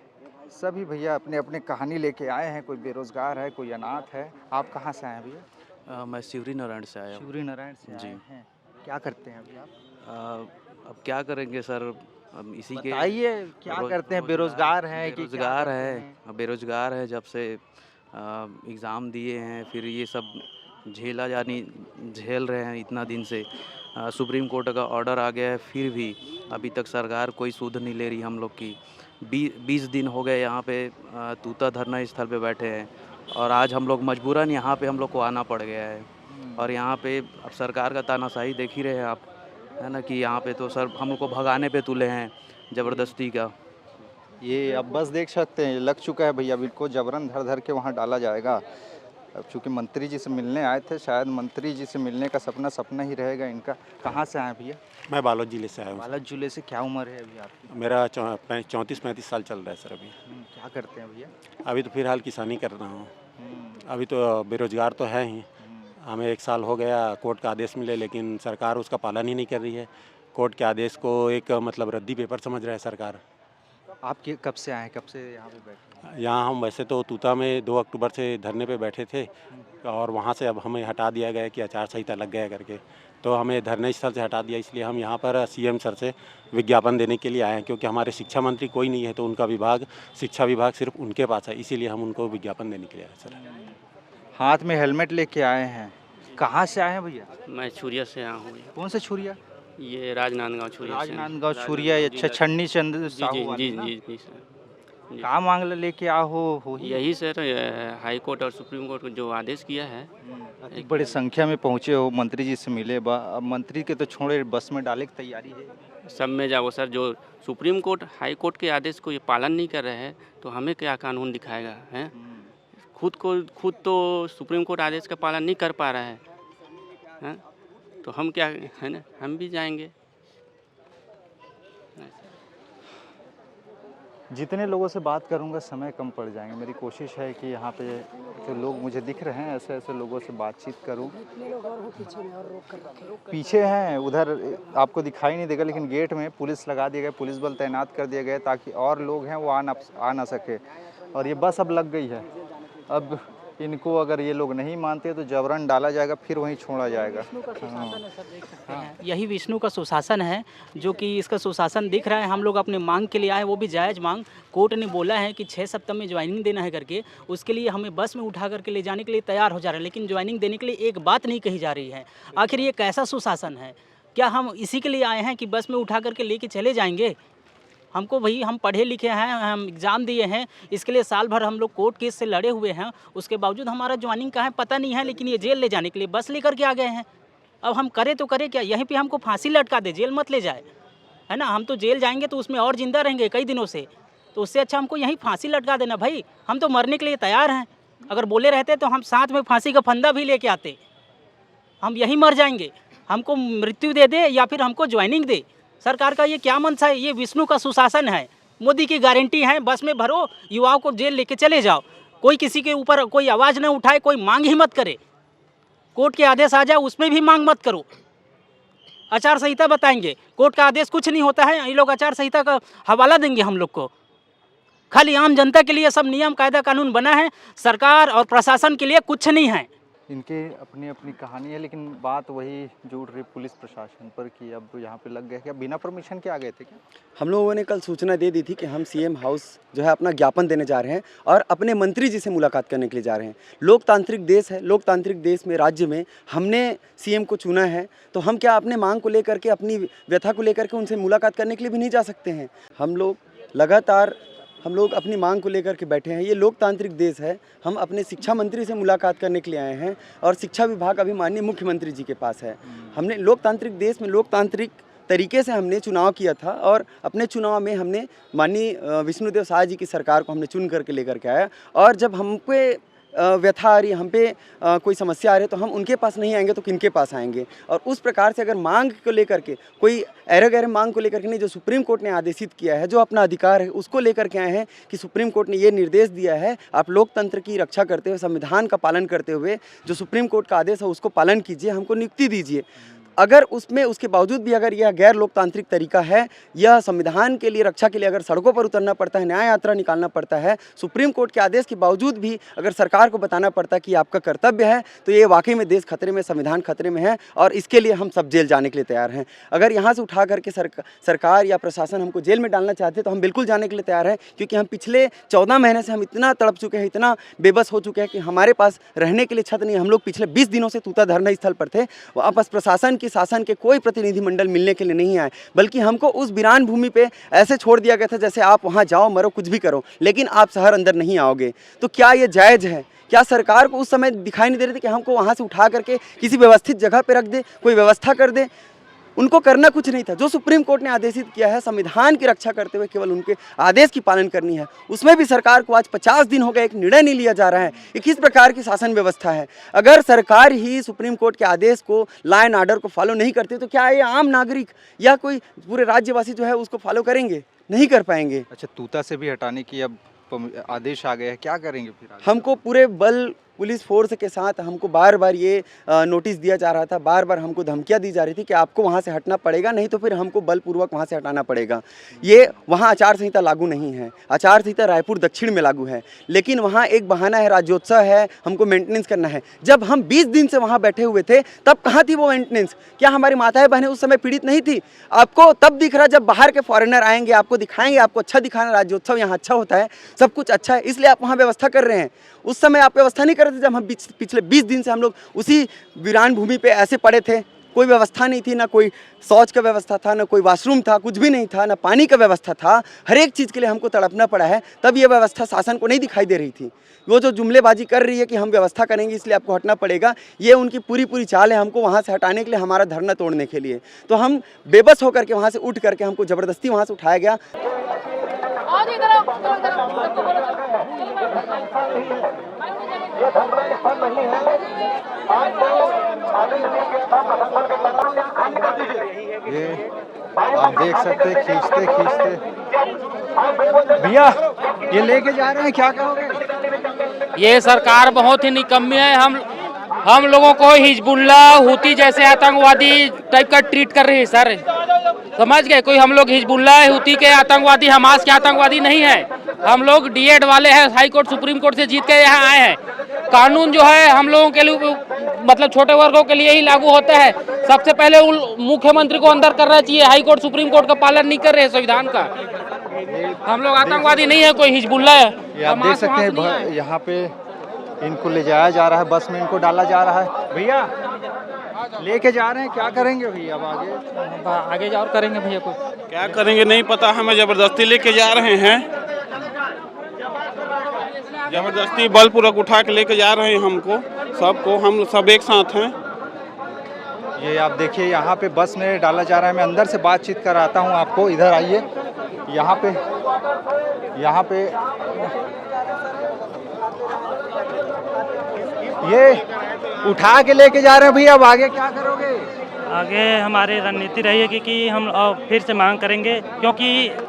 Speaker 3: सभी भैया अपने अपने कहानी लेके आए हैं, कोई बेरोजगार है, कोई अनाथ है। आप कहाँ से आए हैं भैया?
Speaker 12: मैं शिवरी नारायण से आया हूँ।
Speaker 3: शिवरी नारायण से
Speaker 12: जी।
Speaker 3: आए हैं। क्या करते हैं अभी आप?
Speaker 12: अब क्या करेंगे सर, अब इसी के
Speaker 3: बताइए क्या करते हैं? बेरोजगार हैं कि
Speaker 12: बेरोजगार है, बेरोजगार है। जब से एग्ज़ाम दिए हैं, फिर ये सब झेल रहे हैं इतना दिन से। सुप्रीम कोर्ट का ऑर्डर आ गया है, फिर भी अभी तक सरकार कोई सुध नहीं ले रही हम लोग की। 20 दिन हो गए यहाँ पे तूता धरना स्थल पे बैठे हैं, और आज हम लोग मजबूरन यहाँ पे हम लोग को आना पड़ गया है। और यहाँ पे अब सरकार का तानाशाही देख ही रहे हैं आप, है ना, कि यहाँ पे तो सर हम लोग को भगाने पे तुले हैं ज़बरदस्ती का।
Speaker 3: ये अब बस देख सकते हैं, लग चुका है भैया, इनको जबरन धर के वहाँ डाला जाएगा। अब चूँकि मंत्री जी से मिलने आए थे, शायद मंत्री जी से मिलने का सपना ही रहेगा इनका। कहाँ से आए भैया?
Speaker 13: मैं बालोद जिले से आया हूँ।
Speaker 3: बालोद जिले से। क्या उम्र है अभी आपकी?
Speaker 13: मेरा 34-35 साल चल रहा है सर अभी।
Speaker 3: क्या करते हैं भैया?
Speaker 13: अभी तो फिलहाल किसानी कर रहा हूँ। अभी तो बेरोजगार तो है ही। हमें 1 साल हो गया, कोर्ट का आदेश मिले, लेकिन सरकार उसका पालन ही नहीं कर रही है। कोर्ट के आदेश को एक मतलब रद्दी पेपर समझ रहा है सरकार।
Speaker 3: आप कब से आए, कब से यहाँ पे बैठे?
Speaker 13: यहाँ हम वैसे तो तूता में 2 अक्टूबर से धरने पे बैठे थे, और वहाँ से अब हमें हटा दिया गया कि आचार संहिता लग गया करके, तो हमें धरने स्थल से हटा दिया। इसलिए हम यहाँ पर सीएम सर से विज्ञापन देने के लिए आए हैं, क्योंकि हमारे शिक्षा मंत्री कोई नहीं है, तो उनका विभाग, शिक्षा विभाग सिर्फ उनके पास है, इसीलिए हम उनको विज्ञापन देने के लिए आए सर।
Speaker 3: हाथ में हेलमेट लेके आए हैं। कहाँ से आए हैं भैया?
Speaker 14: मैं छुरिया से आया हूँ।
Speaker 3: कौन से छुरिया?
Speaker 14: ये राजनांदगांव छुरिया।
Speaker 3: राजनांदगांव छुरिया। अच्छा, छन्नी चंद साहू वाले ना?
Speaker 14: जी सर।
Speaker 3: क्या मांग लेके आ हो
Speaker 14: यही सर, हाई कोर्ट और सुप्रीम कोर्ट को जो आदेश किया है।
Speaker 3: एक बड़ी संख्या में पहुँचे हो, मंत्री जी से मिले। अब मंत्री के तो छोड़े, बस में डाले की तैयारी है।
Speaker 14: सब में जाओ सर, जो सुप्रीम कोर्ट हाई कोर्ट के आदेश को ये पालन नहीं कर रहे हैं, तो हमें क्या कानून दिखाएगा है? खुद तो सुप्रीम कोर्ट आदेश का पालन नहीं कर पा रहा है, हाँ? तो हम क्या है ना, हम भी जाएंगे।
Speaker 3: जितने लोगों से बात करूंगा समय कम पड़ जाएंगे। मेरी कोशिश है कि यहाँ पे जो लोग मुझे दिख रहे हैं ऐसे ऐसे लोगों से बातचीत करूं। पीछे हैं उधर आपको दिखाई नहीं देगा, लेकिन गेट में पुलिस लगा दिया गया, पुलिस बल तैनात कर दिया गया ताकि और लोग हैं वो आ ना सके। और ये बस अब लग गई है। अब इनको अगर ये लोग नहीं मानते तो जबरन डाला जाएगा, फिर वहीं छोड़ा जाएगा।
Speaker 5: यही विष्णु का सुशासन है, जो कि इसका सुशासन दिख रहा है। हम लोग अपने मांग के लिए आए, वो भी जायज़ मांग। कोर्ट ने बोला है कि 6 सप्ताह में ज्वाइनिंग देना है करके, उसके लिए हमें बस में उठा करके ले जाने के लिए तैयार हो जा रहे हैं, लेकिन ज्वाइनिंग देने के लिए एक बात नहीं कही जा रही है। आखिर ये कैसा सुशासन है? क्या हम इसी के लिए आए हैं कि बस में उठा करके लेके चले जाएंगे? हमको भाई, हम पढ़े लिखे हैं, हम एग्ज़ाम दिए हैं, इसके लिए साल भर हम लोग कोर्ट केस से लड़े हुए हैं, उसके बावजूद हमारा ज्वाइनिंग कहाँ है पता नहीं है, लेकिन ये जेल ले जाने के लिए बस लेकर के आ गए हैं। अब हम करें तो करें क्या? यहीं पे हमको फांसी लटका दे, जेल मत ले जाए, है ना। हम तो जेल जाएंगे तो उसमें और ज़िंदा रहेंगे कई दिनों से, तो उससे अच्छा हमको यहीं फांसी लटका देना भाई। हम तो मरने के लिए तैयार हैं। अगर बोले रहते तो हम साथ में फांसी का फंदा भी लेके आते। हम यहीं मर जाएंगे, हमको मृत्यु दे दे या फिर हमको ज्वाइनिंग दे। सरकार का ये क्या मनसा है? ये विष्णु का सुशासन है, मोदी की गारंटी है। बस में भरो, युवाओं को जेल लेके चले जाओ, कोई किसी के ऊपर कोई आवाज़ न उठाए, कोई मांग ही मत करे। कोर्ट के आदेश आ जाए उसमें भी मांग मत करो। आचार संहिता बताएंगे, कोर्ट का आदेश कुछ नहीं होता है। ये लोग आचार संहिता का हवाला देंगे हम लोग को। खाली आम जनता के लिए सब नियम कायदा कानून बना है, सरकार और प्रशासन के लिए कुछ नहीं है।
Speaker 3: इनके अपनी अपनी कहानी है, लेकिन बात वही जो उठ रही पुलिस प्रशासन पर कि अब यहाँ पे लग गए। क्या बिना परमिशन के आ गए थे क्या?
Speaker 15: हम लोगों ने कल सूचना दे दी थी कि हम सीएम हाउस जो है अपना ज्ञापन देने जा रहे हैं और अपने मंत्री जी से मुलाकात करने के लिए जा रहे हैं। लोकतांत्रिक देश है, लोकतांत्रिक देश में, राज्य में हमने सीएम को चुना है, तो हम क्या अपने मांग को लेकर के, अपनी व्यथा को लेकर के उनसे मुलाकात करने के लिए भी नहीं जा सकते हैं? हम लोग अपनी मांग को लेकर के बैठे हैं। ये लोकतांत्रिक देश है। हम अपने शिक्षा मंत्री से मुलाकात करने के लिए आए हैं और शिक्षा विभाग अभी माननीय मुख्यमंत्री जी के पास है। हमने लोकतांत्रिक देश में लोकतांत्रिक तरीके से हमने चुनाव किया था और अपने चुनाव में हमने माननीय विष्णुदेव साय जी की सरकार को हमने चुन करके लेकर के आया। और जब हम पे व्यथा आ रही है, हम पे कोई समस्या आ रही है, तो हम उनके पास नहीं आएंगे तो किनके पास आएंगे? और उस प्रकार से अगर मांग को लेकर के, कोई ऐरे गैरे मांग को लेकर के नहीं, जो सुप्रीम कोर्ट ने आदेशित किया है, जो अपना अधिकार है उसको लेकर के आए हैं कि सुप्रीम कोर्ट ने ये निर्देश दिया है, आप लोकतंत्र की रक्षा करते हुए, संविधान का पालन करते हुए जो सुप्रीम कोर्ट का आदेश है उसको पालन कीजिए, हमको नियुक्ति दीजिए। अगर उसमें उसके बावजूद भी अगर यह गैर लोकतांत्रिक तरीका है, यह संविधान के लिए रक्षा के लिए अगर सड़कों पर उतरना पड़ता है, न्याय यात्रा निकालना पड़ता है, सुप्रीम कोर्ट के आदेश के बावजूद भी अगर सरकार को बताना पड़ता है कि आपका कर्तव्य है, तो ये वाकई में देश खतरे में, संविधान खतरे में है और इसके लिए हम सब जेल जाने के लिए तैयार हैं। अगर यहाँ से उठा करके सरकार या प्रशासन हमको जेल में डालना चाहते तो हम बिल्कुल जाने के लिए तैयार हैं, क्योंकि हम पिछले 14 महीने से हम इतना तड़प चुके हैं, इतना बेबस हो चुके हैं कि हमारे पास रहने के लिए छत नहीं। हम लोग पिछले 20 दिनों से तूता धरना स्थल पर थे, वापस प्रशासन की शासन के कोई प्रतिनिधिमंडल मिलने के लिए नहीं आए, बल्कि हमको उस वीरान भूमि पे ऐसे छोड़ दिया गया था जैसे आप वहां जाओ, मरो, कुछ भी करो, लेकिन आप शहर अंदर नहीं आओगे। तो क्या ये जायज़ है? क्या सरकार को उस समय दिखाई नहीं दे रही थी कि हमको वहां से उठा करके किसी व्यवस्थित जगह पे रख दे, कोई व्यवस्था कर दे? उनको करना कुछ नहीं था। जो सुप्रीम कोर्ट ने आदेशित किया है, संविधान की रक्षा करते हुए केवल उनके आदेश की पालन करनी है, उसमें भी सरकार को आज 50 दिन हो गए, एक निर्णय नहीं लिया जा रहा है। ये किस प्रकार की शासन व्यवस्था है? अगर सरकार ही सुप्रीम कोर्ट के आदेश को, लॉ एंड ऑर्डर को फॉलो नहीं करती तो क्या ये आम नागरिक या कोई पूरे राज्यवासी जो है उसको फॉलो करेंगे? नहीं कर पाएंगे।
Speaker 3: अच्छा, तूता से भी हटाने की अब आदेश आ गए हैं, क्या करेंगे फिर?
Speaker 15: हमको पूरे बल पुलिस फोर्स के साथ हमको बार बार ये नोटिस दिया जा रहा था, बार बार हमको धमकियां दी जा रही थी कि आपको वहाँ से हटना पड़ेगा, नहीं तो फिर हमको बलपूर्वक वहाँ से हटाना पड़ेगा। ये वहाँ आचार संहिता लागू नहीं है, आचार संहिता रायपुर दक्षिण में लागू है, लेकिन वहाँ एक बहाना है, राज्योत्सव है, हमको मेंटेनेंस करना है। जब हम 20 दिन से वहाँ बैठे हुए थे तब कहाँ थी वो मेंटेनेंस? क्या हमारी माताएं बहनें उस समय पीड़ित नहीं थी? आपको तब दिख रहा जब बाहर के फॉरेनर आएंगे, आपको दिखाएंगे, आपको अच्छा दिखाना, राज्योत्सव यहाँ अच्छा होता है, सब कुछ अच्छा है, इसलिए आप वहाँ व्यवस्था कर रहे हैं। उस समय आप व्यवस्था नहीं कर रहे थे जब हम पिछले 20 दिन से हम लोग उसी वीरान भूमि पे ऐसे पड़े थे। कोई व्यवस्था नहीं थी, ना कोई शौच का व्यवस्था था, ना कोई वॉशरूम था, कुछ भी नहीं था, ना पानी का व्यवस्था था। हर एक चीज़ के लिए हमको तड़पना पड़ा है। तब ये व्यवस्था शासन को नहीं दिखाई दे रही थी। वो जो जुमलेबाजी कर रही है कि हम व्यवस्था करेंगे इसलिए आपको हटना पड़ेगा, ये उनकी पूरी चाल है हमको वहाँ से हटाने के लिए, हमारा धरना तोड़ने के लिए। तो हम बेबस होकर के वहाँ से उठ करके हमको ज़बरदस्ती वहाँ से उठाया गया।
Speaker 1: ये धरना स्थल नहीं है। आज तो आनंद के साथ प्रदर्शन के दौरान खंड कर दीजिए।
Speaker 3: ये आप देख सकते हैं, खींचते खींचते भैया ये लेके जा रहे हैं, क्या कहोगे?
Speaker 16: ये सरकार बहुत ही निकम्मी है। हम लोगों को हिजबुल्लाह हूती जैसे आतंकवादी टाइप का ट्रीट कर रही है सर, समझ गए? कोई हम लोग हिजबुल्लाह हूती के आतंकवादी, हमास के आतंकवादी नहीं है। हम लोग डीएड वाले हैं, हाई कोर्ट सुप्रीम कोर्ट से जीत के यहाँ आए हैं। कानून जो है हम लोगों के लिए मतलब छोटे वर्गों के लिए ही लागू होता है। सबसे पहले मुख्यमंत्री को अंदर करना चाहिए। हाई कोर्ट सुप्रीम कोर्ट का पालन नहीं कर रहे संविधान का। हम लोग आतंकवादी नहीं है, कोई हिजबुल्लाह है।
Speaker 3: आप देख सकते हैं यहाँ पे इनको ले जाया जा रहा है, बस में इनको डाला जा रहा है। भैया लेके जा रहे हैं, क्या करेंगे भैया? अब
Speaker 16: आगे और करेंगे भैया, कुछ
Speaker 17: क्या करेंगे नहीं पता, हमें जबरदस्ती लेके जा रहे हैं। जबरदस्ती बलपूर्वक उठा के लेके जा रहे हैं हमको, सबको। हम सब एक साथ हैं।
Speaker 3: ये आप देखिए यहाँ पे बस में डाला जा रहा है। मैं अंदर से बातचीत कराता हूँ आपको, इधर आइए। यहाँ पे ये उठा के लेके जा रहे हैं भैया। अब आगे क्या करोगे?
Speaker 18: आगे हमारी रणनीति रहेगी कि हम फिर से मांग करेंगे, क्योंकि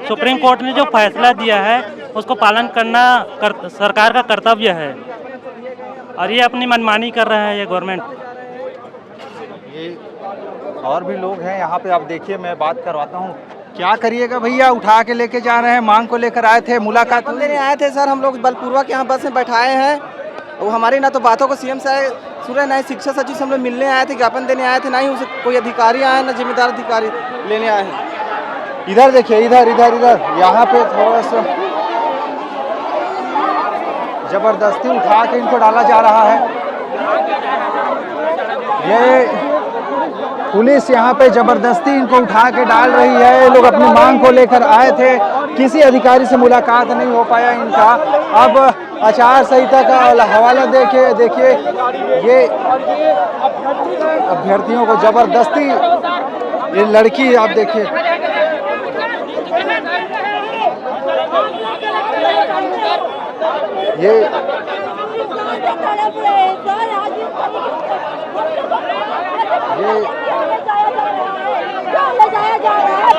Speaker 18: सुप्रीम कोर्ट ने जो फैसला दिया है उसको पालन करना सरकार का कर्तव्य है, और ये अपनी मनमानी कर रहा है ये गवर्नमेंट।
Speaker 3: ये और भी लोग हैं यहाँ पे, आप देखिए, मैं बात करवाता हूँ। क्या करिएगा भैया? उठा के लेके जा रहे हैं, मांग को लेकर आए थे, मुलाकात
Speaker 15: लेने आए थे सर। हम लोग बलपूर्वक यहाँ बस में बैठाए हैं। वो हमारी ना तो बातों को सीएम से सुन रहे, ना ही शिक्षा सचिव से हम लोग मिलने आए थे, ज्ञापन देने आए थे, ना ही उसे कोई अधिकारी आए, ना जिम्मेदार अधिकारी लेने आए हैं।
Speaker 3: इधर देखिए, इधर यहाँ पे थोड़ा सा जबरदस्ती उठा के इनको डाला जा रहा है। ये पुलिस यहाँ पे जबरदस्ती इनको उठा के डाल रही है। ये लोग अपनी मांग को लेकर आए थे, किसी अधिकारी से मुलाकात नहीं हो पाया इनका। अब आचार संहिता का हवाला देखिए ये अभ्यर्थियों को जबरदस्ती, ये लड़की आप देखिए, ये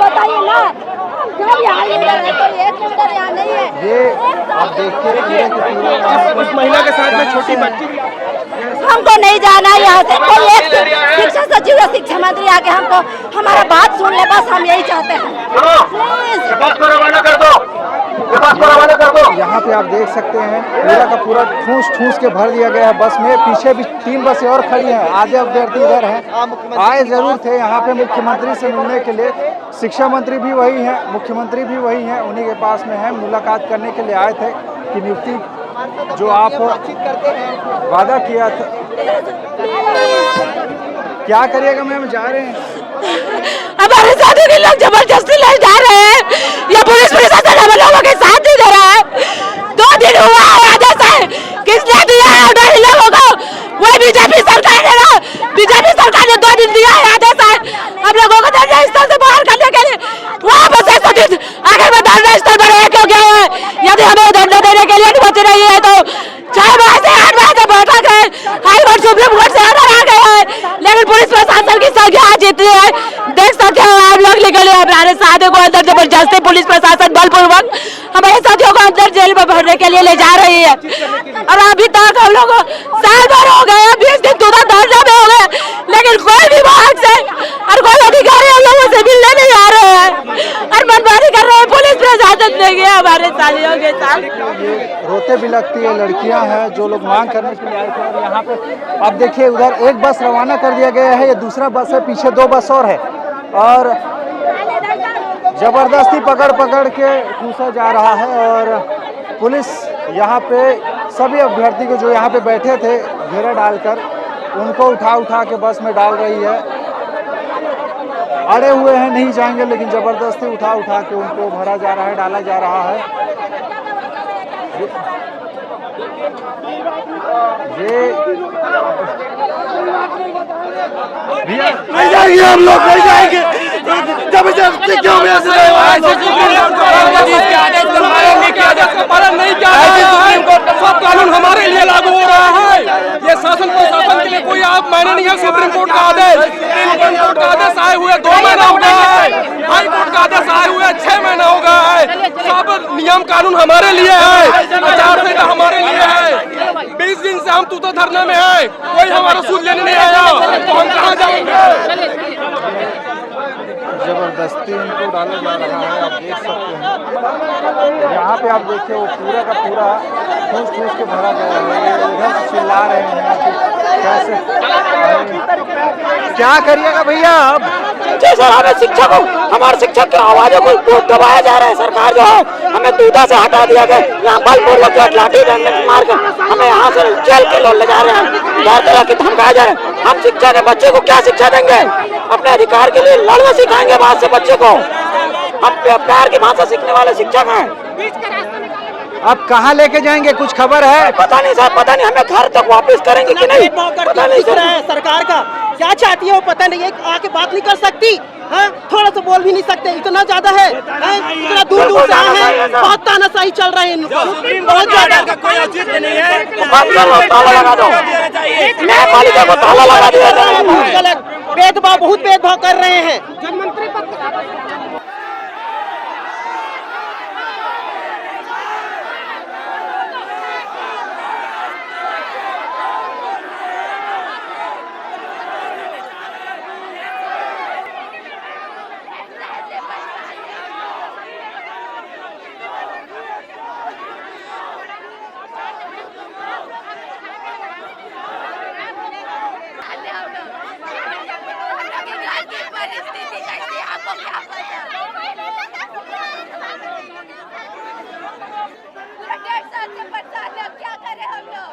Speaker 2: बताइए ना,
Speaker 3: ये आप देखिए
Speaker 6: उस महिला के साथ में छोटी बच्ची।
Speaker 2: हमको नहीं जाना यहाँ से। कोई एक शिक्षा सचिव या शिक्षा मंत्री आके हमको हमारा बात सुन ले, बस हम यही चाहते हैं।
Speaker 3: यहाँ पे आप देख सकते हैं पूरा का पूरा ठूस के भर दिया गया है बस में। पीछे भी 3 बसें और खड़ी हैं, आधे अभ्यर्थी इधर हैं। आए जरूर थे यहाँ पे मुख्यमंत्री से मिलने के लिए। शिक्षा मंत्री भी वही हैं, मुख्यमंत्री भी वही हैं, उन्हीं के पास में है। मुलाकात करने के लिए आए थे कि नियुक्ति जो आप वादा किया था, क्या करिएगा मैम? जा रहे हैं
Speaker 2: हमारे साथ के लोग जबरदस्ती ले जा रहे हैं। ये पुलिस प्रशासन हम लोगों के साथ नहीं दे रहा है। 2 दिन हुआ है आदेश है, किसने दिया है ऑर्डर इन लोगों को? वही बीजेपी सरकार ने ना, बीजेपी सरकार ने 2 दिन दिया है आदेश है हम लोगों को धरना स्थल से बाहर करने के लिए। वहाँ पर 100 दिन आगे में धरना स्थल पर क्यों गया है? यदि हमें धरना देने के लिए अनुमति नहीं है तो 6 बजे से 8 बजे तक बैठक है। हाई कोर्ट सुप्रीम कोर्ट से ऑर्डर आ गया है, लेकिन पुलिस प्रशासन की संख्या आज इतनी है, देख सकते हैं आप लोग निकले हमारे साथियों को अंदर जबरदस्ती पुलिस प्रशासन बलपूर्वक हमारे साथियों को अंदर जेल में भरने के लिए ले जा रही है। और अभी तक हम लोग साल भर हो गए, 20 दिन तुरंत धरना में हो गए, लेकिन कोई भी विभाग से और कोई अधिकारी हम लोगों से मिलने नहीं आ रहे हैं और मनमानी कर रहे हैं। पुलिस प्रशासन ने गया हमारे साथियों के साथ।
Speaker 3: रोते बिलखती है लड़कियां हैं जो लोग मांग करने के लिए आए थे। और यहाँ पे आप देखिए उधर एक बस रवाना कर दिया गया है, ये दूसरा बस है, पीछे 2 बस और है, और जबरदस्ती पकड़ के पूछा जा रहा है। और पुलिस यहाँ पे सभी अभ्यर्थी को जो यहाँ पे बैठे थे घेरा डालकर उनको उठा के बस में डाल रही है। अड़े हुए हैं, नहीं जाएंगे, लेकिन जबरदस्ती उठा के उनको भरा जा रहा है, डाला जा रहा है। ये
Speaker 6: नहीं जाएंगे, हम लोग नहीं जाएंगे। जबरदस्ती क्यों पालन नहीं किया? सब कानून हमारे लिए लागू हो रहा है। ये शासन प्रशासन के लिए कोई आप मायने नहीं है। सुप्रीम कोर्ट का आदेश, सुप्रीम कोर्ट का आदेश आए हुए 2 महीना हो गया है, हाई कोर्ट का आदेश आए हुए 6 महीना हो गया है। सब नियम कानून हमारे लिए है, आचार संहिता हमारे लिए है। 20 दिन से हम तूता धरने में है, कोई हमारा सूद लेने नहीं आया, तो हम कहाँ जाएंगे।
Speaker 3: जबरदस्ती इनको डाला जा रहा है। आप देख सकते हैं यहाँ पे, आप देखिए वो पूरा का पूरा ठूस ठूस के भरा गया है। उधर चिल्ला रहे हैं कि कैसे, क्या करिएगा भैया अब?
Speaker 1: जैसे हमें शिक्षक हमारे शिक्षक की आवाजों को दबाया जा रहा है। सरकार जो है हमें तूता से हटा दिया गया, यहाँ बलपूर्वक लाठी डंडे मार कर हमें यहाँ से जेल के लोग ले जा रहे हैं, तरह की धमकाया जा रहा है। हम शिक्षा के बच्चे को क्या शिक्षा देंगे? अपने अधिकार के लिए लड़ना सिखाएंगे बाद से बच्चे को। हम प्यार की भाषा सीखने वाले शिक्षक हैं।
Speaker 3: अब कहाँ लेके जाएंगे, कुछ खबर है?
Speaker 1: पता नहीं साहब, पता नहीं, हमें घर तक वापस करेंगे कि नहीं, पता नहीं सर।
Speaker 19: सरकार का क्या चाहती है वो पता नहीं है, आके बात नहीं कर सकती, हाँ थोड़ा सा बोल भी नहीं सकते, इतना ज्यादा है, इतना दूर दूर से आए हैं, बहुत तानाशाही चल रहे हैं इनको, बहुत ज्यादा।
Speaker 1: ताला लगा दो, न्यायपालिका को ताला लगा दिया जाए।
Speaker 19: भेदभाव, बहुत भेदभाव कर रहे हैं।
Speaker 2: क्या करें हम लोग?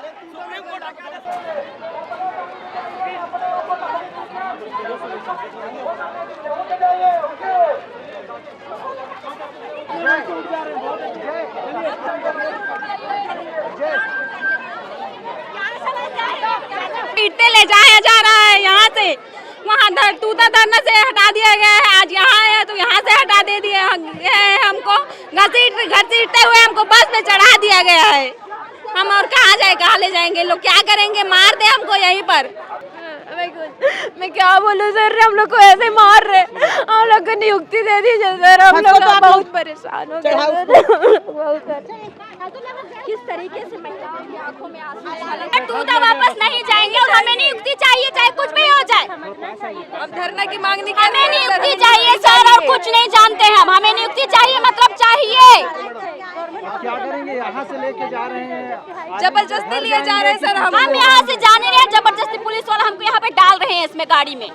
Speaker 10: पीटते ले जाया जा रहा है यहाँ से, वहाँ तूता धरना से हटा दिया गया है। आज यहाँ है तो यहाँ से हटा दे दिए हैं हमको, घसीटते हुए हमको बस में चढ़ा दिया गया है। हम और कहाँ जाए, कहाँ ले जाएंगे लोग, क्या करेंगे? मार दे हमको यहीं पर।
Speaker 2: मैं क्या बोलूं सर, हम लोग को ऐसे मार रहे, हम लोग को नियुक्ति दे दीजिए सर, हम लोग बहुत परेशान हो गए।
Speaker 10: किस तरीके से महिलाओं की आंखों में आंसू, तूता वापस नहीं जाएंगे और हमें नियुक्ति चाहिए, चाहे कुछ भी हो जाए।
Speaker 2: अब धरना की मांग नहीं,
Speaker 10: हमें नियुक्ति चाहिए सर, और कुछ नहीं जानते हम, हमें नियुक्ति चाहिए, मतलब चाहिए।
Speaker 3: क्या करेंगे? यहाँ से लेके जा रहे हैं,
Speaker 2: जबरदस्ती लिए जा रहे हैं सर।
Speaker 10: हम यहाँ से जाने रहे हैं, जबरदस्ती पुलिस वाला हमको यहाँ पे डाल रहे हैं इसमें गाड़ी में।